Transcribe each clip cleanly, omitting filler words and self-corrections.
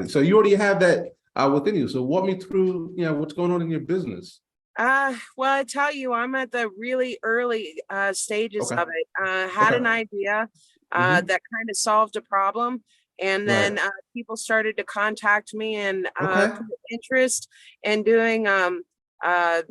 Exactly. So you already have that within you. So walk me through, what's going on in your business. Well, I tell you, I'm at the really early stages Okay. of it. Had an Okay. idea Hmm. that kind of solved a problem, and then Right. people started to contact me and Okay. put interest in doing uh,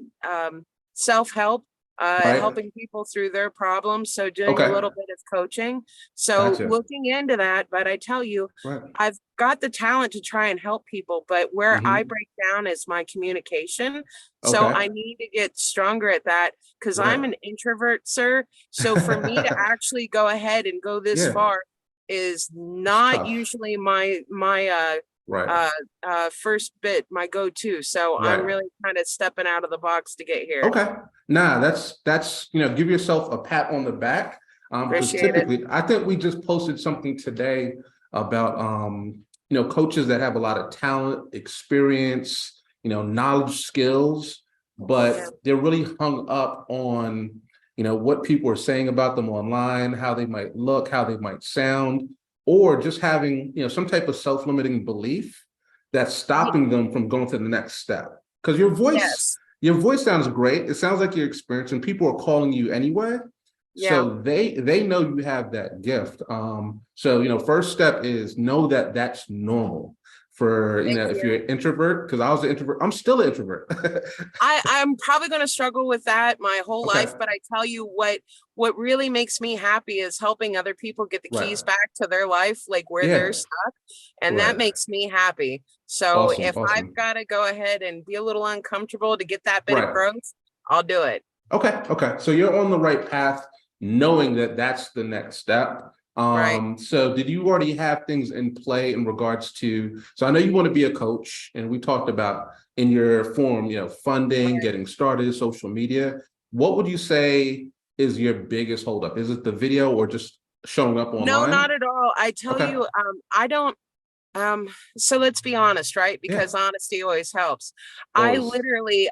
self-help, Right. helping people through their problems. So doing a little Okay. bit of coaching. So Gotcha. looking into that, but I tell you, Right. I've got the talent to try and help people, but where I Hmm. break down is my communication. So Okay. I need to get stronger at that because I'm Right. an introvert, sir. So for me to actually go ahead and go this Yeah. far is It's not tough. usually my Right. uh first bit, my go-to. So I'm Right. really kind of stepping out of the box to get here. Okay. Nah, that's give yourself a pat on the back. Because Appreciate it. typically I think we just posted something today about coaches that have a lot of talent, experience, knowledge, skills, Yeah. but they're really hung up on what people are saying about them online, how they might look, how they might sound, or just having some type of self-limiting belief that's stopping them from going to the next step. Because Yes. your voice sounds great. It sounds like you're experiencing. People are calling you anyway, Yeah. so they know you have that gift. So first step is know that that's normal for Thank if you're you. an introvert. Because I was an introvert. I'm still an introvert. I'm probably going to struggle with that my whole Okay. life, but I tell you what really makes me happy is helping other people get the Right. keys back to their life, like where they're Yeah. stuck, and that Right. makes me happy. So Awesome. if I've Awesome. got to go ahead and be a little uncomfortable to get that bit of Right. growth, I'll do it. Okay, okay. So you're on the right path, knowing that that's the next step. Right. So did you already have things in play in regards to, so I know you want to be a coach, and we talked about in your form, funding, Right. getting started, social media. What would you say is your biggest holdup? Is it the video or just showing up No, not online? at all. I tell Okay. you, I don't so let's be honest, right? Yeah, Because honesty always helps. I always. literally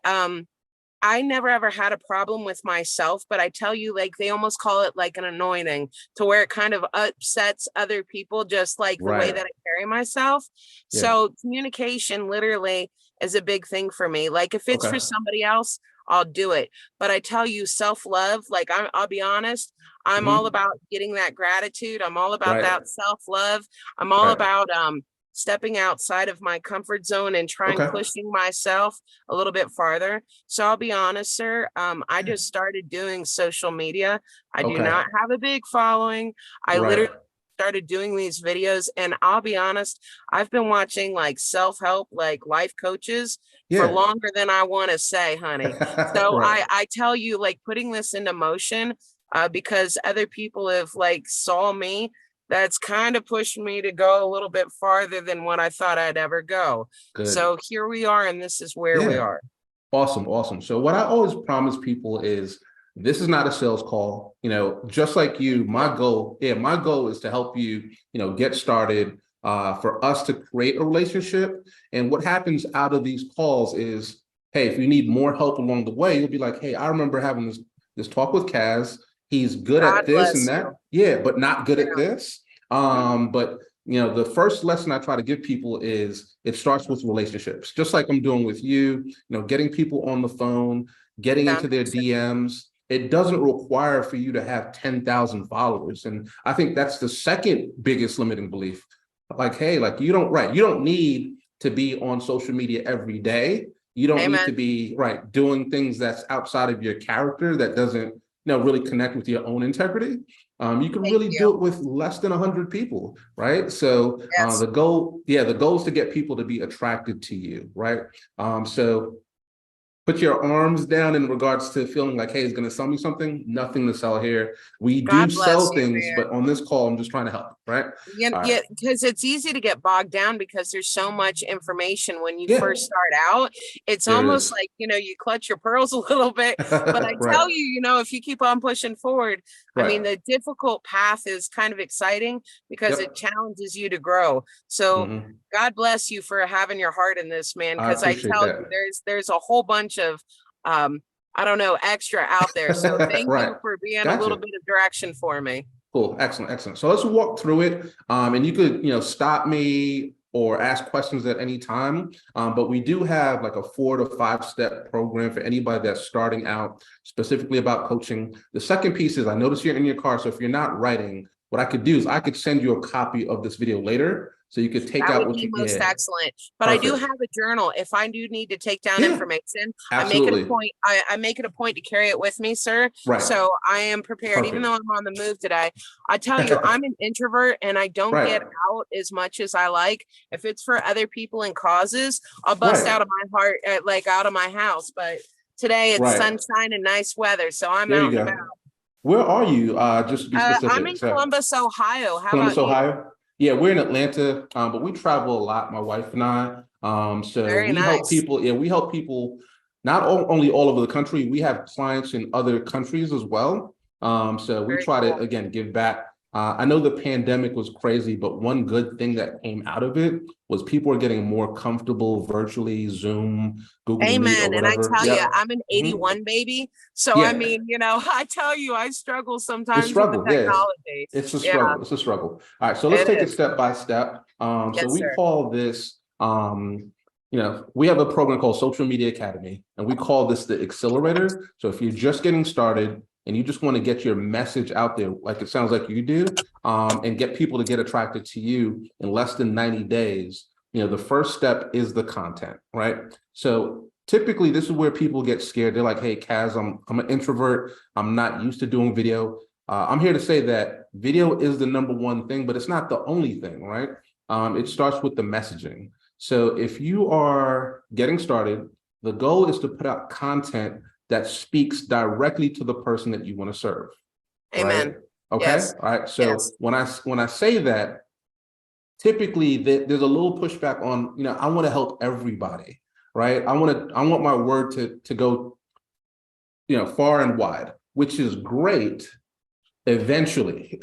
I never ever had a problem with myself, but I tell you, like, they almost call it like an anointing to where it kind of upsets other people, just like the way Right. that I carry myself. Yeah. So communication literally is a big thing for me. Like if it's Okay. for somebody else, I'll do it. But I tell you, self-love, like I'll be honest, I'm all Hmm. about getting that gratitude. I'm all about Right. that self-love. I'm all Right. about stepping outside of my comfort zone and trying Okay. pushing myself a little bit farther. So I'll be honest, sir. I Yeah. just started doing social media. I do Okay. not have a big following. I literally Right. started doing these videos, and I'll be honest, I've been watching like self-help, like life coaches for Yeah. longer than I want to say, honey. So Right. I tell you, like putting this into motion, because other people have like saw me. That's kind of pushed me to go a little bit farther than what I thought I'd ever go. Good. So here we are, and this is where we Yeah. are. Awesome. Awesome. So what I always promise people is this is not a sales call. Just like you, Thank you. my goal is to help you, get started, for us to create a relationship. And what happens out of these calls is, hey, if you need more help along the way, you'll be like, hey, I remember having this talk with Kaz. He's good God at this and bless you. that. Yeah, but not good at Yeah. this. Mhm. But the first lesson I try to give people is it starts with relationships, just like I'm doing with you, getting people on the phone, getting into their Foundation. DMs. It doesn't require for you to have 10,000 followers. And I think that's the second biggest limiting belief. Like, hey, like you don't need to be on social media every day. You don't need to Amen. be right doing things that's outside of your character that doesn't, really connect with your own integrity. You can Thank really do you. it with less than 100 people, right? So Yes. the goal is to get people to be attracted to you, right? So put your arms down in regards to feeling like, hey, it's going to sell me something. Nothing to sell here. We do God bless sell you, things, man. but on this call, I'm just trying to help, right? Yeah, All right. yeah, because it's easy to get bogged down because there's so much information when you Yeah, first start out. It's there almost is. like, you clutch your pearls a little bit. But I Right. tell you, if you keep on pushing forward, I mean, Right. the difficult path is kind of exciting because it Yep. challenges you to grow. So Hmm. God bless you for having your heart in this, man, I because I appreciate tell you, that. there's a whole bunch of um, I don't know, extra out there. So thank Right. you for being a little Gotcha. bit of direction for me. Cool. Excellent. Excellent. So let's walk through it. And you could, stop me, or ask questions at any time. But we do have like a 4 to 5 step program for anybody that's starting out, specifically about coaching. The second piece is, I notice you're in your car, so if you're not writing, what I could do is I could send you a copy of this video later, so you could take That out would what be you, most yeah, excellent. But I do perfect. have a journal. If I do need to take down Yeah, information, I make it a absolutely. point. I make it a point to carry it with me, sir. Right, So I am prepared, even perfect. though I'm on the move today. I tell you, I'm an introvert and I don't Right, get out as much as I like. If it's for other people and causes, I'll bust right, out of my heart, like out of my house. But today it's right. sunshine and nice weather, so I'm There you out and about. go. Where are you? Just to be I'm specific. in So Columbus, Ohio. How Columbus, about you? Ohio. Yeah, we're in Atlanta, but we travel a lot, my wife and I. So Very we help nice. people. Yeah, we help people not only all over the country. We have clients in other countries as well. So we Very try to cool. again give back. I know the pandemic was crazy, but one good thing that came out of it was people are getting more comfortable virtually, Zoom, Google Meet, or Amen. And I whatever. tell you, Yep. I'm an Mhm. 81 baby. So, I Yeah. mean, I tell you, I struggle It's sometimes with the struggle, yes. technology. It's a Yeah, struggle. It's a struggle. All right, so let's it take it is. step by step. So Yes, we sir. call this, we have a program called Social Media Academy, and we call this the accelerator. So if you're just getting started and you just want to get your message out there, like it sounds like you do, and get people to get attracted to you in less than 90 days, the first step is the content, right? So typically this is where people get scared. They're like, hey, Kaz, I'm an introvert. I'm not used to doing video. I'm here to say that video is the number one thing, but it's not the only thing, right? It starts with the messaging. So if you are getting started, the goal is to put out content that speaks directly to the person that you want to serve, right? Amen. Okay. Yes. All right. So Yes. when I say that, typically there's a little pushback on, I want to help everybody, right? I want my word to go, far and wide, which is great eventually.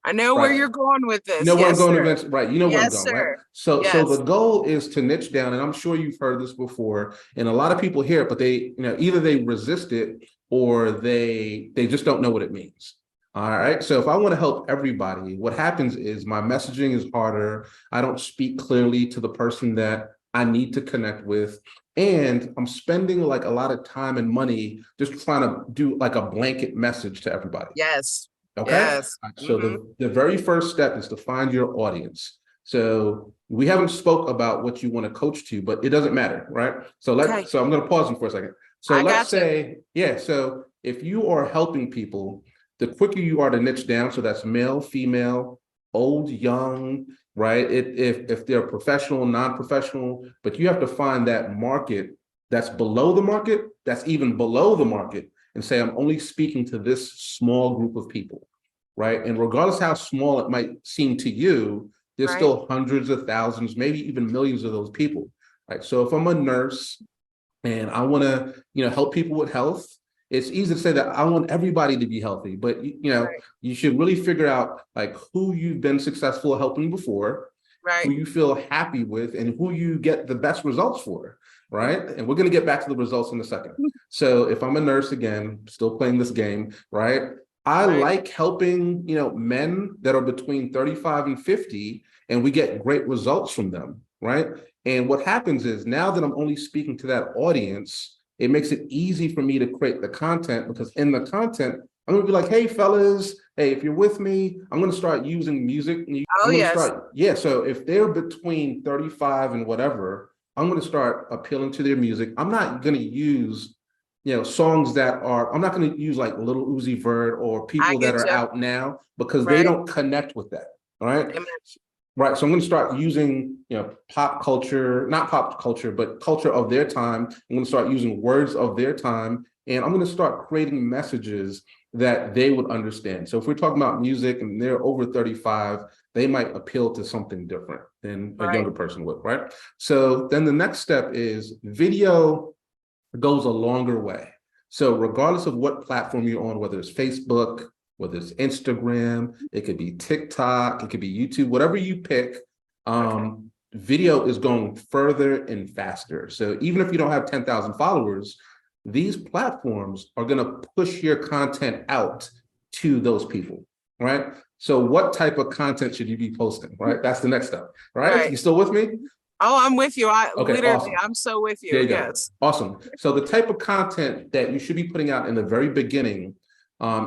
I know where Right. you're going with You this. know where I'm Yes, going sir. eventually, right? You know where I'm Yes, going, right? sir. So the Yes. goal is to niche down, and I'm sure you've heard this before, and a lot of people hear it, but they, either they resist it or they just don't know what it means. All right. So if I want to help everybody, what happens is my messaging is harder. I don't speak clearly to the person that I need to connect with. And I'm spending like a lot of time and money just trying to do like a blanket message to everybody. Yes. Okay. Yes. So the very first step is to find your audience. So we haven't spoke about what you want to coach to, but it doesn't matter, right? Okay. So I'm going to pause you for a second. So I let's got you. say, yeah, so if you are helping people, the quicker you are to niche down, so that's male, female, old, young, right? If they're professional, non-professional, but you have to find that market that's below the market, that's even below the market, and say, I'm only speaking to this small group of people, right? And regardless how small it might seem to you, there's Right. still hundreds of thousands, maybe even millions of those people, right? So if I'm a nurse and I want to, help people with health, it's easy to say that I want everybody to be healthy, but Right. you should really figure out like who you've been successful helping before, who Right. you feel happy with, and who you get the best results for, right? And we're going to get back to the results in a second. So if I'm a nurse, again, still playing this game, right? I Right. like helping, men that are between 35 and 50, and we get great results from them, right? And what happens is now that I'm only speaking to that audience, it makes it easy for me to create the content, because in the content, I'm gonna be like, hey, fellas, hey, if you're with me, I'm gonna start using music. Oh, I'm gonna yes. start, yeah. So if they're between 35 and whatever, I'm gonna start appealing to their music. I'm not gonna use, songs that are, I'm not gonna use like Little Uzi Vert or I people that get are you. out now, because they Right. don't connect with that. All right. Amen. Right. So I'm going to start using, pop culture, not pop culture, but culture of their time. I'm going to start using words of their time. And I'm going to start creating messages that they would understand. So if we're talking about music and they're over 35, they might appeal to something different than a Right. younger person would. Right. So then the next step is video goes a longer way. So regardless of what platform you're on, whether it's Facebook, whether it's Instagram, it could be TikTok, it could be YouTube, whatever you pick, Okay. video is going further and faster. So even if you don't have 10,000 followers, these platforms are going to push your content out to those people, right? So what type of content should you be posting, right? That's the next step, right? Right. You still with me? Oh, I'm with you. Okay, Literally, awesome. I'm so with There you. you go. Yes. Awesome. So the type of content that you should be putting out in the very beginning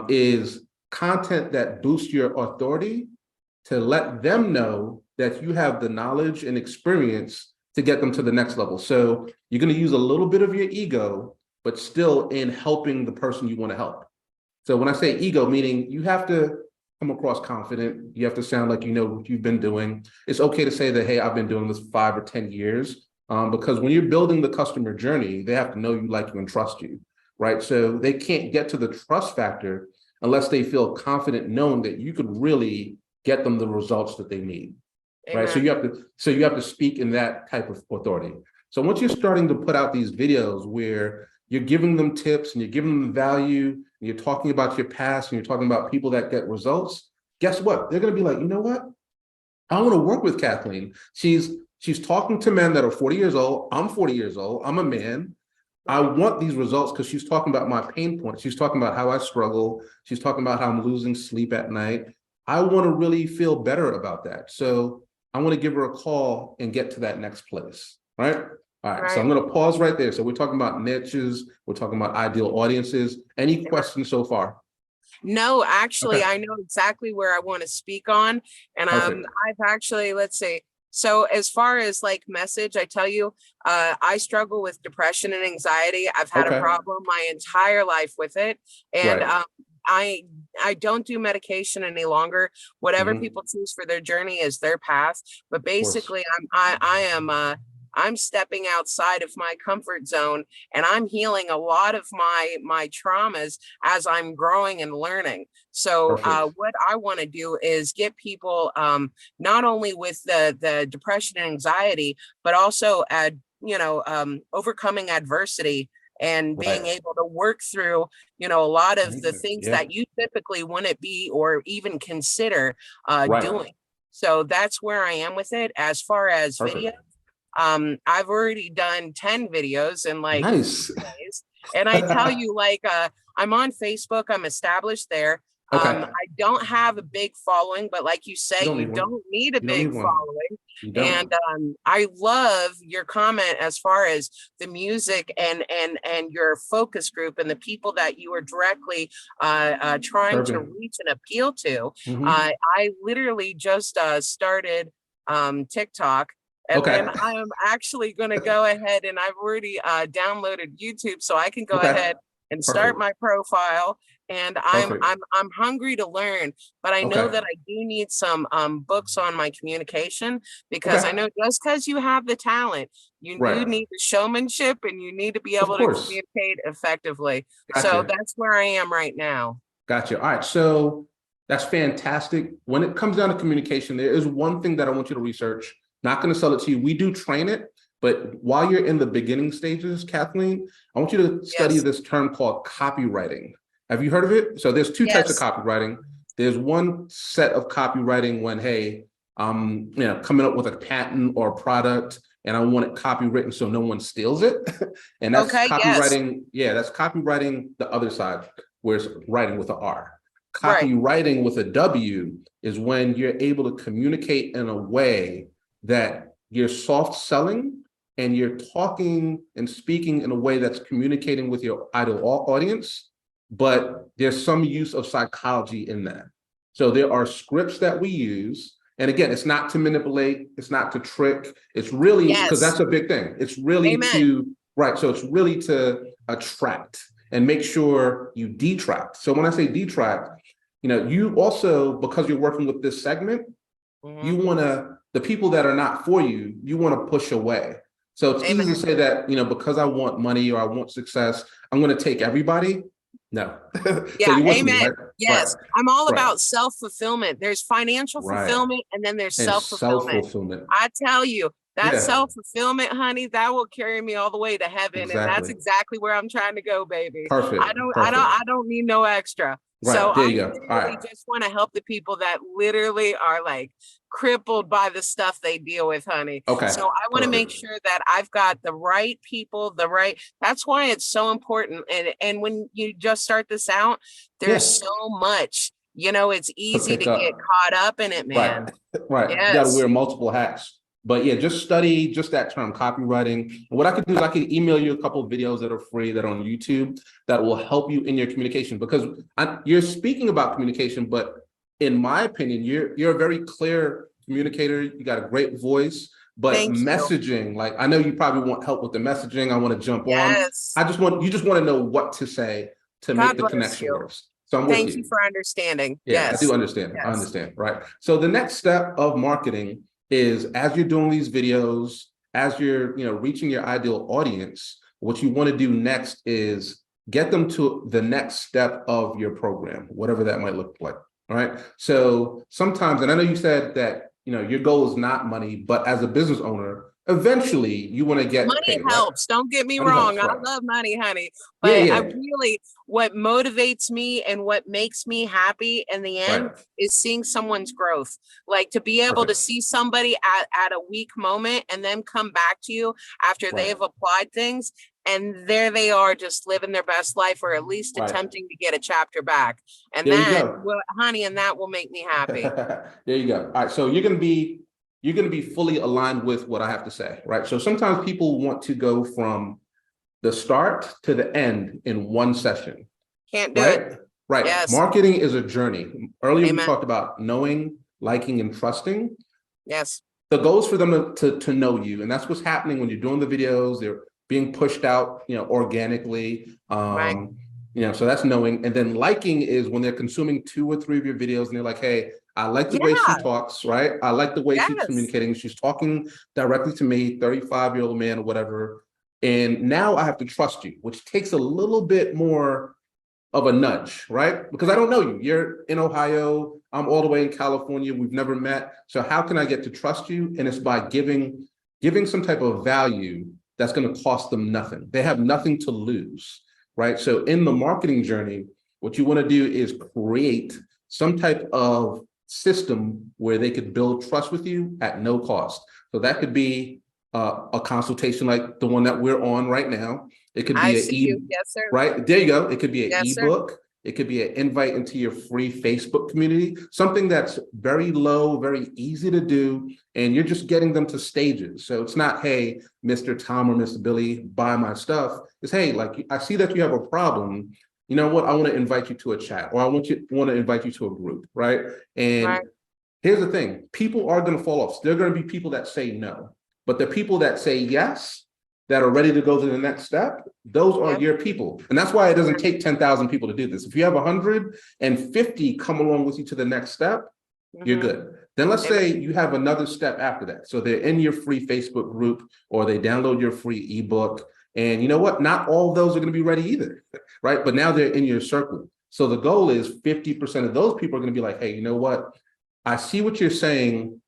is content that boosts your authority to let them know that you have the knowledge and experience to get them to the next level. So you're going to use a little bit of your ego, but still in helping the person you want to help. So when I say ego, meaning you have to come across confident, you have to sound like you know what you've been doing. It's okay to say that, hey, I've been doing this 5 or 10 years, because when you're building the customer journey, they have to know you, like you, and trust you, right? So they can't get to the trust factor unless they feel confident knowing that you could really get them the results that they need, right? So Amen. you have to speak in that type of authority. So once you're starting to put out these videos where you're giving them tips and you're giving them value, and you're talking about your past and you're talking about people that get results, guess what? They're going to be like, you know what? I want to work with Kathleen. She's talking to men that are 40 years old. I'm 40 years old. I'm a man. I want these results because she's talking about my pain points. She's talking about how I struggle. She's talking about how I'm losing sleep at night. I want to really feel better about that. So I want to give her a call and get to that next place, right? All right, so I'm Right. going to pause right there. So we're talking about niches. We're talking about ideal audiences. Any questions so far? No, actually, Okay, I know exactly where I want to speak on. And perfect. I've actually, let's see. So as far as like message, I tell you, I struggle with depression and anxiety. I've had a Okay, problem my entire life with it. And right. I I don't do medication any longer. Whatever Mhm. people choose for their journey is their path. But Of course, basically, I am I'm stepping outside of my comfort zone, and I'm healing a lot of my traumas as I'm growing and learning. So perfect. what I want to do is get people not only with the depression and anxiety, but also overcoming adversity and being Right. able to work through, a lot of the Amazing. things Yeah, that you typically wouldn't be or even consider right. doing. So that's where I am with it. As far as video, Perfect. I've already done 10 videos in like Nice. days. And I tell you, like, I'm on Facebook, I'm established there. Okay. I don't have a big following, but like you You say, don't you need one. don't need a You don't big need one. following. You And don't. I love your comment as far as the music and your focus group and the people that you are directly trying to Urban. reach and appeal to. Hmm. I literally just started TikTok. And then Okay. I am actually going to go ahead, and I've already downloaded YouTube, so I can go Okay. ahead and start Perfect. my profile. And Perfect. I'm hungry to learn, but I know Okay. that I do need some books on my communication, because I Okay. know just because you have the talent, you do Right. need the showmanship and you need to be Of able to course. communicate effectively. So Gotcha. that's where I am right now. Gotcha. All right. So that's fantastic. When it comes down to communication, there is one thing that I want you to research. Not going to sell it to you. We do train it, but while you're in the beginning stages, Kathleen, I want you to study Yes. this term called copywriting. Have you heard of it? So there's two types of Yes. copywriting. There's one set of copywriting when, hey, coming up with a patent or a product and I want it copywritten so no one steals it. And that's Okay. Yes. copywriting. Yeah, that's copywriting the other side, where it's writing with an R. Right. Copywriting with a W is when you're able to communicate in a way that you're soft selling and you're talking and speaking in a way that's communicating with your ideal audience, but there's some use of psychology in that. So there are scripts that we use. And again, it's not to manipulate, it's not to trick, it's really, because Yes. that's a big thing. It's really Amen. to, right, so it's really to attract and make sure you detract. So when I say detract, you also, because you're working with this segment, you Mhm. want to, the people that are not for you, you want to push away. So it's easy to Amen. say that, because I want money or I want success, I'm going to take everybody. No. So Yeah, you're with me, amen. right? Right, Yes, I'm all right, about self-fulfillment. There's financial right. fulfillment and then there's And self-fulfillment. self-fulfillment. I tell you, that Yeah, self-fulfillment, honey, that will carry me all the way to heaven. And that's exactly. exactly where I'm trying to go, baby. I Perfect, don't, I don't, perfect. I don't need no extra. So Right, there I you go. All literally right, just want to help the people that literally are like crippled by the stuff they deal with, honey. okay, So I want to make perfect. sure that I've got the right people, that's why it's so important. And when you just start this out, there's Yeah, so much You know, it's to easy pick to get up. caught up in it, man. Right, right. You got to Yes. wear multiple hats. But yeah, just study just that term, copywriting. And what I could do is I could email you a couple of videos that are free that are on YouTube that will help you in your communication, because you're speaking about communication, but in my opinion, you're a very clear communicator. You got a great voice, but Thank you. messaging, like I know you probably want help with the messaging. I want to jump on. Yes. You just want to know what to say to make God the bless connection you. work. So I'm with Thank you you. for understanding. Yeah, I do Yes. understand. I Yes. understand. Right. So the next step of marketing is, as you're doing these videos, as you're, reaching your ideal audience, what you want to do next is get them to the next step of your program, whatever that might look like. All right. So sometimes, and I know you said that, your goal is not money, but as a business owner, eventually you want to get Money paid, right? helps. Don't get me Money wrong. helps, I right? love money, honey. Yeah, But I yeah. really, what motivates me and what makes me happy in the end Right. is seeing someone's growth. Like to be able to Perfect. see somebody at a weak moment and then come back to you after they Right. have applied things. And there they are, just living their best life, or at least Right. attempting to get a chapter back. And There you that, go. well, honey, and that will make me happy. There you go. All right. So you're gonna be fully aligned with what I have to say, right? So sometimes people want to go from the start to the end in one session, Can't do it. right? Right. Yes. Marketing is a journey. Earlier we Amen. talked about knowing, liking, and trusting. Yes. The goal is for them to know you, and that's what's happening when you're doing the videos. They're being pushed out, organically. Right. So that's knowing. And then liking is when they're consuming 2 or 3 of your videos and they're like, hey, I like the way she Yeah. talks, right? I like the way she's Yes. communicating. She's talking directly to me, 35-year-old man or whatever. And now I have to trust you, which takes a little bit more of a nudge, right? Because I don't know you. You're in Ohio. I'm all the way in California. We've never met. So how can I get to trust you? And it's by giving some type of value that's going to cost them nothing. They have nothing to lose, right? So in the marketing journey, what you want to do is create some type of system where they could build trust with you at no cost. So that could be a consultation like the one that we're on right now. It could I be see you. Yes, sir. right there you go. It could be an Yes, sir. ebook. It could be an invite into your free Facebook community, something that's very low, very easy to do, and you're just getting them to stages. So it's not, hey, Mr. Tom or Mr. Billy, buy my stuff. It's, hey, like, I see that you have a problem. You know what? I want to invite you to a chat, or I want to invite you to a group, right? And Right. here's the thing: people are going to fall off. There are going to be people that say no, but the people that say yes, that are ready to go to the next step, those are Yep. your people. And that's why it doesn't take 10,000 people to do this. If you have 150 come along with you to the next step, you're good. Then let's say you have another step after that. So they're in your free Facebook group, or they download your free ebook. And you know what? Not all of those are going to be ready either, right? But now they're in your circle. So the goal is 50% of those people are going to be like, hey, you know what? I see what you're saying,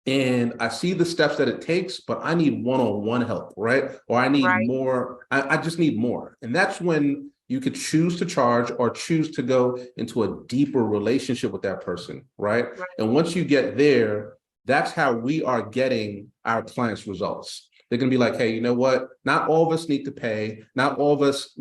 and I see the steps that it takes, but I need one-on-one help, right? Or I need Right. more, I just need more. And that's when you could choose to charge or choose to go into a deeper relationship with that person, right? Right. And once you get there, that's how we are getting our clients' results. They're gonna be like, hey, you know what? Not all of us need to pay. Not all of us,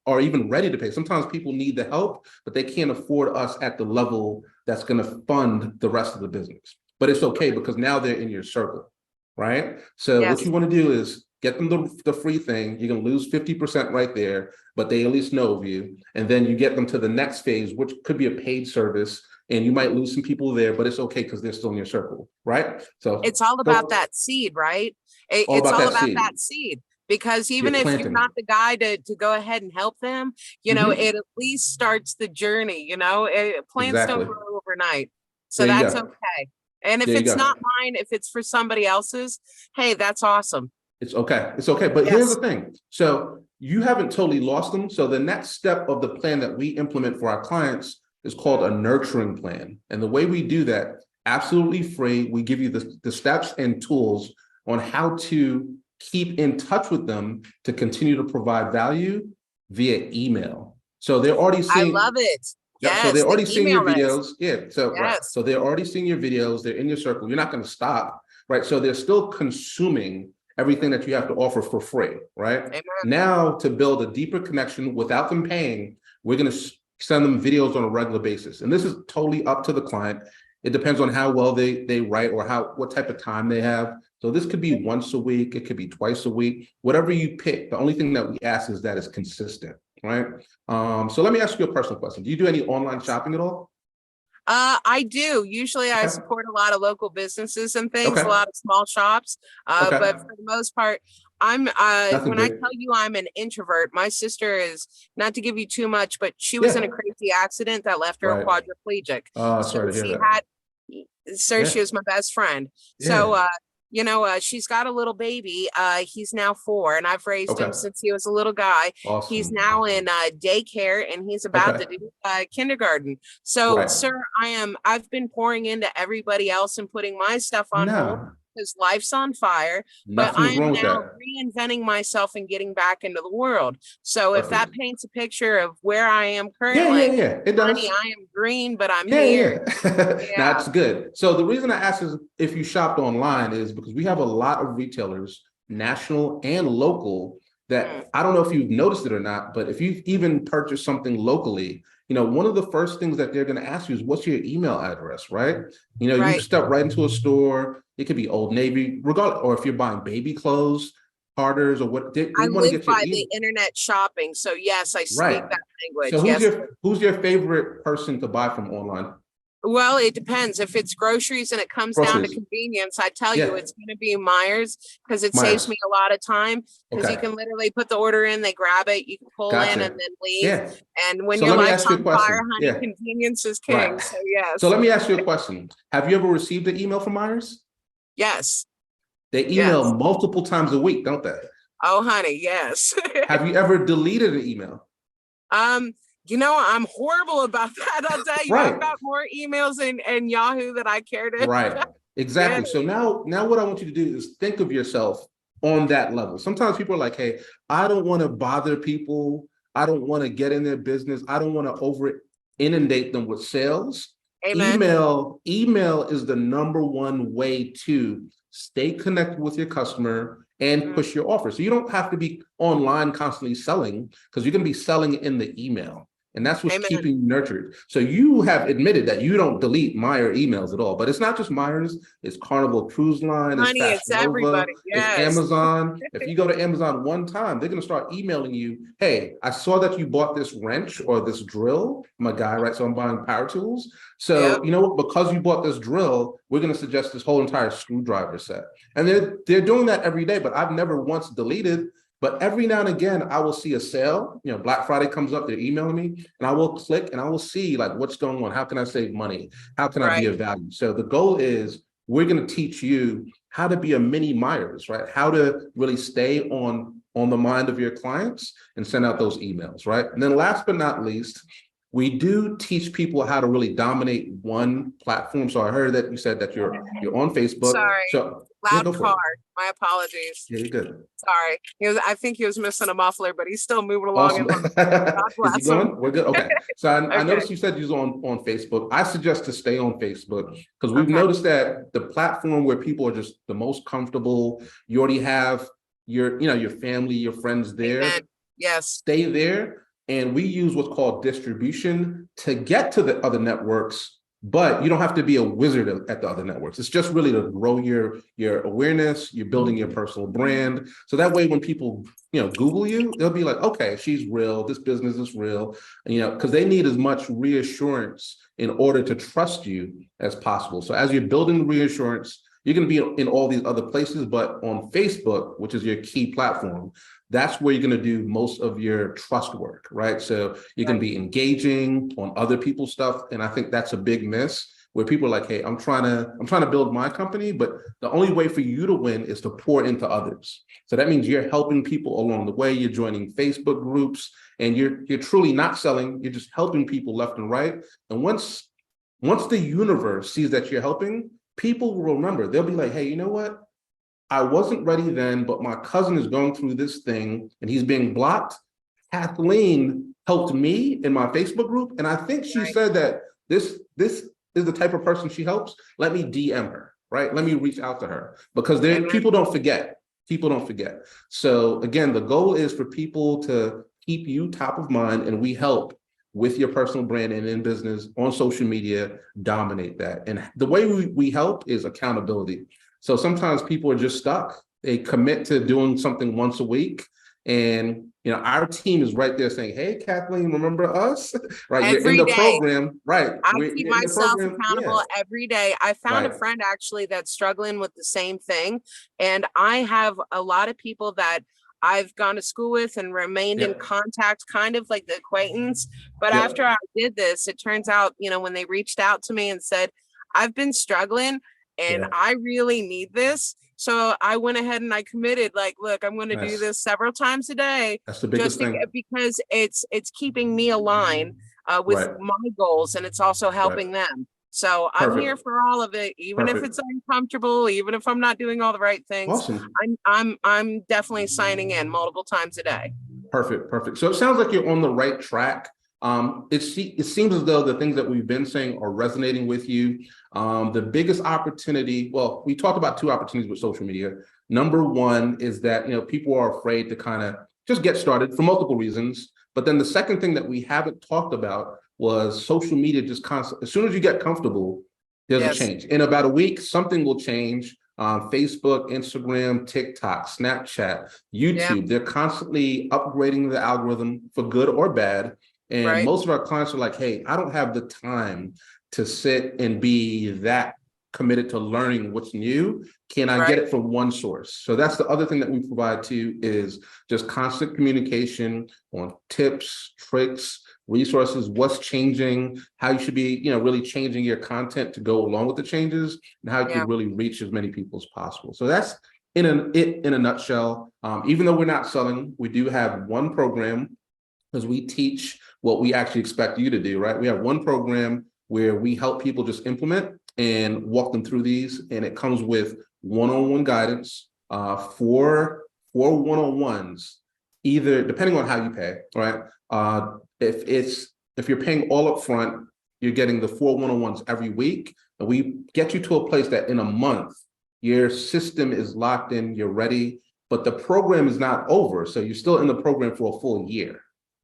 are even ready to pay. Sometimes people need the help, but they can't afford us at the level that's gonna fund the rest of the business. But it's okay because now they're in your circle, right? So what Yes. you want to do is get them the free thing. You're going to lose 50% right there, but they at least know of you. And then you get them to the next phase, which could be a paid service. And you might lose some people there, but it's okay because they're still in your circle, right? So It's all about that seed, right? It's all about that seed. Because even You're if you're planting not it. the guy to go ahead and help them, it at least starts the journey. Plants don't Exactly. grow overnight. So There you that's go. okay. And if There you it's go. not mine, if it's for somebody else's, hey, that's awesome. It's okay. It's okay. But here's Yes. the thing. So you haven't totally lost them. So the next step of the plan that we implement for our clients is called a nurturing plan. And the way we do that, absolutely free, we give you the steps and tools on how to keep in touch with them to continue to provide value via email. So they're already I seeing. love it. Yeah, so Yes, they're the already seeing your email list. videos. Yeah, so right. Yes. So they're already seeing your videos. They're in your circle. You're not going to stop, right? So they're still consuming everything that you have to offer for free, right? Amen. Now, to build a deeper connection without them paying, we're going to send them videos on a regular basis. And this is totally up to the client. It depends on how well they write or what type of time they have. So this could be once a week, it could be twice a week, whatever you pick. The only thing that we ask is that it's consistent, right? So let me ask you a personal question. Do you do any online shopping at all? I do. Usually I Okay. support a lot of local businesses and things, Okay. a lot of small shops. Okay. But for the most part, I'm Nothing when I big. tell you I'm an introvert, my sister is, not to give you too much, but she was in a Yeah. crazy accident that left her a Right. quadriplegic. So Sorry to hear she that. had, sir, she Yeah. was my best friend. So Yeah. she's got a little baby. He's now 4, and I've raised him Okay. since he was a little guy. He's Awesome. now in daycare, and he's about to Okay. do kindergarten. So, Right. sir, I've been pouring into everybody else and putting my stuff on hold No, because life's on fire. But I nothing's am wrong with now that. reinventing myself and getting back into the world. So if that Perfect. paints a picture of where I am Yeah, yeah, currently, yeah. It honey, does. I am green, but I'm Yeah, here. yeah. Yeah. That's good. So the reason I asked is if you shopped online is because we have a lot of retailers, national and local, Mm, that I don't know if you've noticed it or not, but if you've even purchased something locally, one of the first things that they're going to ask you is what's your email address, right? You right. step right into a store. It could be Old Navy, regardless, or if you're buying baby clothes, Carter's, or what they I want to live get your by email. the internet shopping. So yes, I Right. speak that So language. who's Yes. your favorite person to buy from online? Well, it depends. If it's groceries and it comes down to Groceries. convenience, I tell you, Yeah. it's going to be Myers because it saves Myers. me a lot of time because you Okay. can literally put the order in, they grab it, you can pull in and Gotcha. then leave. Yeah. And when So your let me life's ask you a on fire, question. honey, Yeah. convenience is king. Right. So So yes, let me ask you a question. Have you ever received an email from Myers? yes, They email yes. multiple times a week, don't they? Oh, honey, yes. Have you ever deleted an email? Um, I'm horrible about that. I'll tell you, I've Right. got more emails in Yahoo that I care to. Right. Yeah, Exactly. So now what I want you to do is think of yourself on that level. Sometimes people are like, hey, I don't want to bother people. I don't want to get in their business. I don't want to over inundate them with sales. amen. Email is the number one way to stay connected with your customer and Mm, push your offer. So you don't have to be online constantly selling because you can be selling in the email. And that's what's amen. keeping you nurtured. So you have admitted that you don't delete Meyer emails at all, but it's not just Myers, it's Carnival Cruise Line, it's Honey, Fashion it's Nova, everybody. it's Yes. Amazon. If you go to Amazon one time, they're gonna start emailing you, hey, I saw that you bought this wrench or this drill. I'm a guy, right? So I'm buying power tools. Yep. So you know what? Because you bought this drill, we're gonna suggest this whole entire screwdriver set. And they're doing that every day, but I've never once deleted. But every now and again, I will see a sale. Black Friday comes up, they're emailing me, and I will click and I will see like what's going on. How can I save money? How can I be Right. of value? So the goal is we're going to teach you how to be a mini Myers, right? How to really stay on the mind of your clients and send out those emails, right? And then last but not least, we do teach people how to really dominate one platform. So I heard that you said that you're on Facebook. Sorry. So yeah, Loud go for car. it. My apologies. Yeah, you're good. Sorry. I think he was missing a muffler, but he's still moving along in Awesome. life. God Is he bless him. going? We're good. Okay. So I Okay. noticed you said you was on Facebook. I suggest to stay on Facebook because we've Okay. noticed that the platform where people are just the most comfortable, you already have your family, your friends there. Amen. Yes. Stay there. And we use what's called distribution to get to the other networks, but you don't have to be a wizard at the other networks. It's just really to grow your awareness, you're building your personal brand. So that way when people, Google you, they'll be like, okay, she's real, this business is real, because they need as much reassurance in order to trust you as possible. So as you're building reassurance, you're going to be in all these other places, but on Facebook, which is your key platform, that's where you're going to do most of your trust work, right? So you're going to be engaging on other people's stuff. And I think that's a big miss where people are like, hey, I'm trying to build my company, but the only way for you to win is to pour into others. So that means you're helping people along the way. You're joining Facebook groups and you're truly not selling. You're just helping people left and right. And once the universe sees that you're helping, people will remember. They'll be like, hey, you know what? I wasn't ready then, but my cousin is going through this thing and he's being blocked. Kathleen helped me in my Facebook group. And I think she Right. said that this is the type of person she helps. Let me DM her, right? Let me reach out to her because people don't forget. People don't forget. So again, the goal is for people to keep you top of mind and we help with your personal brand and in business on social media, dominate that. And the way we help is accountability. So sometimes people are just stuck. They commit to doing something once a week. And our team is right there saying, hey, Kathleen, remember us? Right. You're in Every the day. program. Right. I keep You're in the myself program. accountable Yeah. every day. I found a Right. friend actually that's struggling with the same thing. And I have a lot of people that I've gone to school with and remained in Yep. contact, kind of like the acquaintance. But Yep. after I did this, it turns out, when they reached out to me and said, I've been struggling and Yeah. I really need this. So I went ahead and I committed, like, look, I'm going to do Nice. this several times a day. That's the biggest thing. Because it's keeping me aligned with Right. my goals, and it's also helping Right. them. So I'm here Perfect. for all of it, even if Perfect. it's uncomfortable, even if I'm not doing all the right things. Awesome. I'm definitely signing in multiple times a day. Perfect. Perfect. So it sounds like you're on the right track. It seems as though the things that we've been saying are resonating with you. The biggest opportunity, well, we talked about two opportunities with social media. Number one is that, people are afraid to kind of just get started for multiple reasons. But then the second thing that we haven't talked about was social media just constant. As soon as you get comfortable, there's a change. In about a week, something will change. Facebook, Instagram, TikTok, Snapchat, YouTube, they're constantly upgrading the algorithm for good or bad. And most of our clients are like, hey, I don't have the time to sit and be that committed to learning what's new. Can I get it from one source? So that's the other thing that we provide too, is just constant communication on tips, tricks, resources, what's changing, how you should be, really changing your content to go along with the changes, and how you can really reach as many people as possible. So that's in a nutshell. Even though we're not selling, we do have one program, because we teach what we actually expect you to do, right? We have one program where we help people just implement and walk them through these, and it comes with one-on-one guidance, for one-on-ones, either depending on how you pay, right? If you're paying all up front, you're getting the 4 one-on-ones every week, and we get you to a place that in a month, your system is locked in, you're ready, but the program is not over. So you're still in the program for a full year.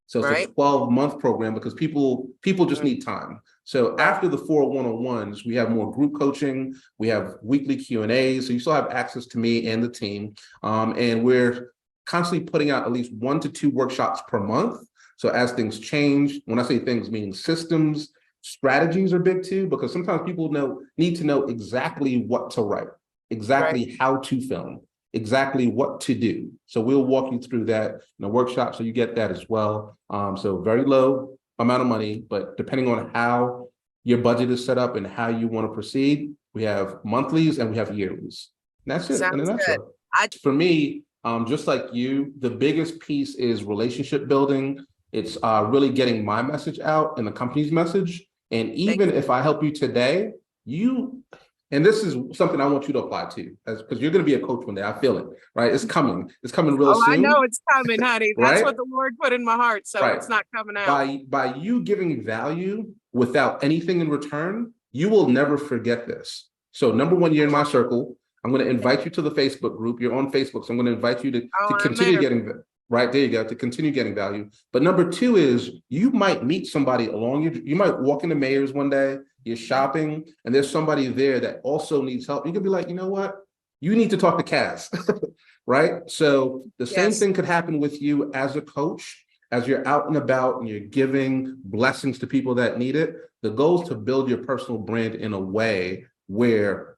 So it's a 12-month program, because people just need time. So after the 4 one-on-ones, we have more group coaching, we have weekly Q&As, so you still have access to me and the team. And we're constantly putting out at least 1 to 2 workshops per month. So as things change, when I say things, meaning systems, strategies are big too, because sometimes people need to know exactly what to write, exactly how to film, exactly what to do. So we'll walk you through that in a workshop, so you get that as well. So very low amount of money, but depending on how your budget is set up and how you want to proceed, we have monthlies and we have yearlies. And that's it in a nutshell. For me, just like you, the biggest piece is relationship building. It's really getting my message out and the company's message. And even if I help you today, and this is something I want you to apply to, because you're going to be a coach one day. I feel it, right? It's coming. It's coming real soon. I know it's coming, honey. That's what the Lord put in my heart. So it's not coming out. By you giving value without anything in return, you will never forget this. So number one, you're in my circle. I'm going to invite you to the Facebook group. You're on Facebook, so I'm going to invite you to continue getting right there. You go, to continue getting value. But number two is, you might meet somebody you might walk into Mayor's one day, you're shopping, and there's somebody there that also needs help. You could be like, you know what? You need to talk to Cass, right? So the same thing could happen with you as a coach, as you're out and about and you're giving blessings to people that need it. The goal is to build your personal brand in a way where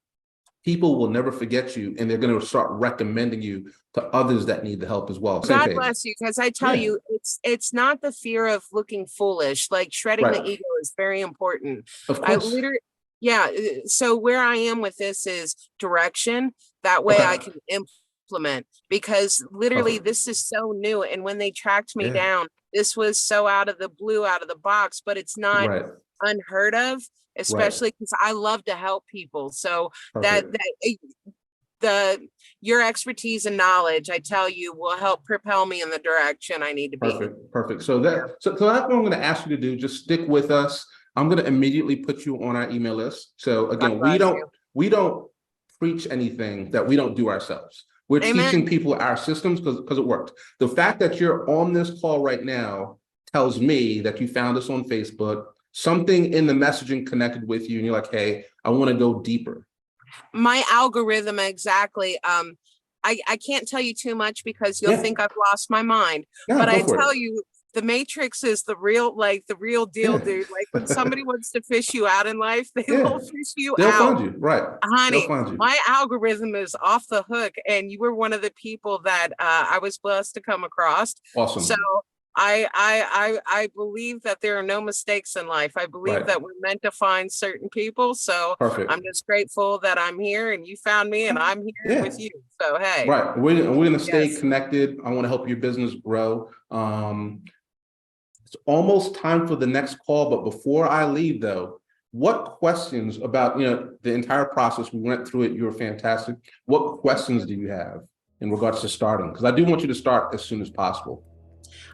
people will never forget you, and they're going to start recommending you to others that need the help as well. God bless you, because I tell you, it's not the fear of looking foolish. Like, shredding the ego is very important. Of course. So where I am with this is direction. That way I can implement, because literally this is so new. And when they tracked me down, this was so out of the blue, out of the box, but it's not unheard of, especially because I love to help people. So your expertise and knowledge, I tell you, will help propel me in the direction I need to be. Perfect. So that's what I'm going to ask you to do. Just stick with us. I'm going to immediately put you on our email list. So again, we don't preach anything that we don't do ourselves. We're teaching people our systems because it worked. The fact that you're on this call right now tells me that you found us on Facebook, something in the messaging connected with you, and you're like, hey, I want to go deeper. My algorithm, exactly. I can't tell you too much because you'll think I've lost my mind, but I tell you, the Matrix is the real deal, dude. Like when somebody wants to fish you out in life, they will fish you They'll out. find you, right? Honey, They'll find you. my algorithm is off the hook, and you were one of the people that I was blessed to come across. Awesome. So I believe that there are no mistakes in life. I believe that we're meant to find certain people. So I'm just grateful that I'm here and you found me and I'm here with you. So hey. Right. We're going to stay connected. I want to help your business grow. It's almost time for the next call, but before I leave though, what questions about, the entire process, we went through it, you were fantastic. What questions do you have in regards to starting? Because I do want you to start as soon as possible.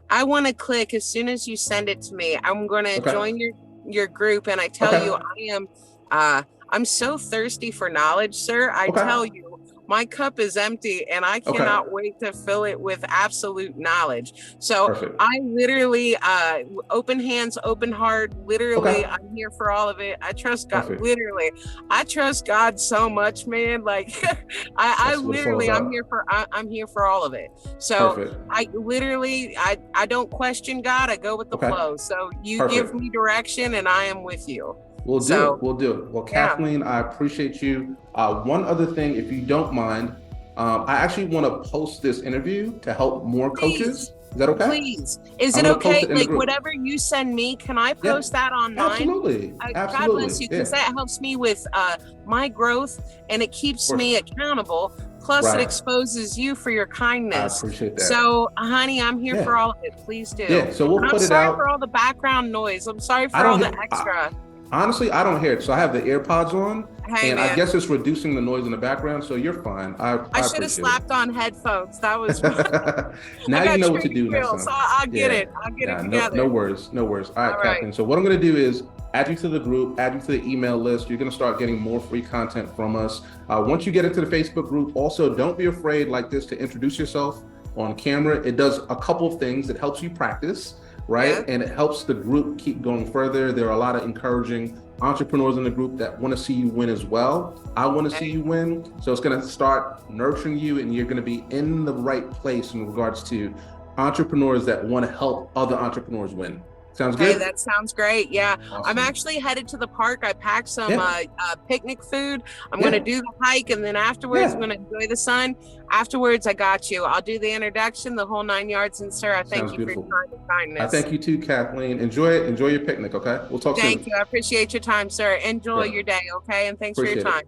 I want to click as soon as you send it to me. I'm going to join your group, and I tell you, I'm so thirsty for knowledge, sir. I tell you, my cup is empty and I cannot wait to fill it with absolute knowledge. So I literally, open hands, open heart, literally, I'm here for all of it. I trust God, literally. I trust God so much, man. Like I literally, I'm here for all of it. So I literally, I don't question God. I go with the flow. So you give me direction and I am with you. We'll do it. Well, Kathleen, I appreciate you. One other thing, if you don't mind, I actually want to post this interview to help more coaches. Is that okay? Please. Is it okay? Like whatever you send me, can I post that online? Absolutely. God bless you, because that helps me with my growth and it keeps me accountable. Plus it exposes you for your kindness. I appreciate that. So honey, I'm here for all of it. Please do. Yeah, so we'll put it out. I'm sorry for all the background noise. I'm sorry for all the extra. Honestly, I don't hear it. So I have the AirPods on, and man. I guess it's reducing the noise in the background. So you're fine. I should have slapped on headphones. That was now you know what to do next time. So I'll get it. I'll get it together. No worries. All right, Kathleen. So what I'm going to do is add you to the group, add you to the email list. You're going to start getting more free content from us. Once you get into the Facebook group, also don't be afraid like this to introduce yourself on camera. It does a couple of things. It helps you practice. Right. And it helps the group keep going further. There are a lot of encouraging entrepreneurs in the group that want to see you win as well. I want to see you win. So it's going to start nurturing you, and you're going to be in the right place in regards to entrepreneurs that want to help other entrepreneurs win. Sounds good? Hey, that sounds great. Yeah. Awesome. I'm actually headed to the park. I packed some picnic food. I'm going to do the hike, and then afterwards, I'm going to enjoy the sun. Afterwards, I got you. I'll do the introduction, the whole 9 yards. And sir, I thank you for your time and kindness. I thank you too, Kathleen. Enjoy it. Enjoy your picnic, okay? We'll talk soon. Thank you. I appreciate your time, sir. Enjoy your day, okay? And thanks for your time.